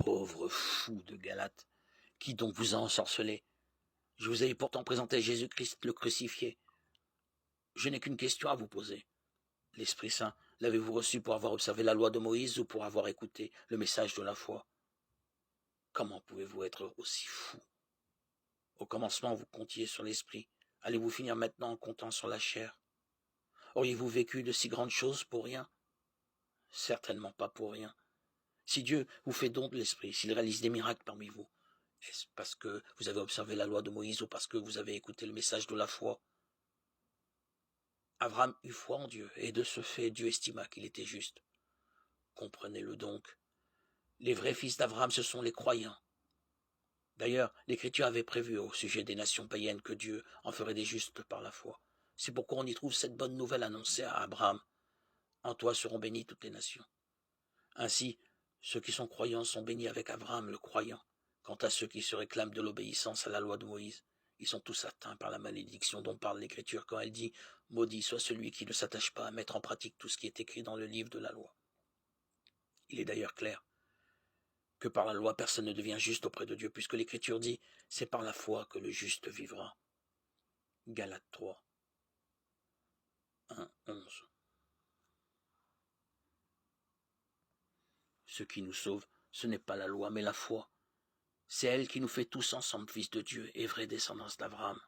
Pauvre fou de Galate, qui donc vous a ensorcelé? Je vous avais pourtant présenté Jésus-Christ le crucifié. Je n'ai qu'une question à vous poser. L'Esprit Saint, l'avez-vous reçu pour avoir observé la loi de Moïse ou pour avoir écouté le message de la foi? Comment pouvez-vous être aussi fou? Au commencement, vous comptiez sur l'Esprit. Allez-vous finir maintenant en comptant sur la chair? Auriez-vous vécu de si grandes choses pour rien? Certainement pas pour rien. Si Dieu vous fait don de l'Esprit, s'il réalise des miracles parmi vous, est-ce parce que vous avez observé la loi de Moïse ou parce que vous avez écouté le message de la foi? Abraham eut foi en Dieu, et de ce fait Dieu estima qu'il était juste. Comprenez-le donc. Les vrais fils d'Abraham, ce sont les croyants. D'ailleurs, l'Écriture avait prévu au sujet des nations païennes que Dieu en ferait des justes par la foi. C'est pourquoi on y trouve cette bonne nouvelle annoncée à Abraham. En toi seront bénies toutes les nations. Ainsi, ceux qui sont croyants sont bénis avec Abraham le croyant. Quant à ceux qui se réclament de l'obéissance à la loi de Moïse, ils sont tous atteints par la malédiction dont parle l'Écriture quand elle dit « Maudit soit celui qui ne s'attache pas à mettre en pratique tout ce qui est écrit dans le livre de la loi ». Il est d'ailleurs clair que par la loi personne ne devient juste auprès de Dieu, puisque l'Écriture dit « C'est par la foi que le juste vivra ». Galates 3, 1, 11. Ce qui nous sauve, ce n'est pas la loi, mais la foi. C'est elle qui nous fait tous ensemble fils de Dieu et vraie descendance d'Abraham.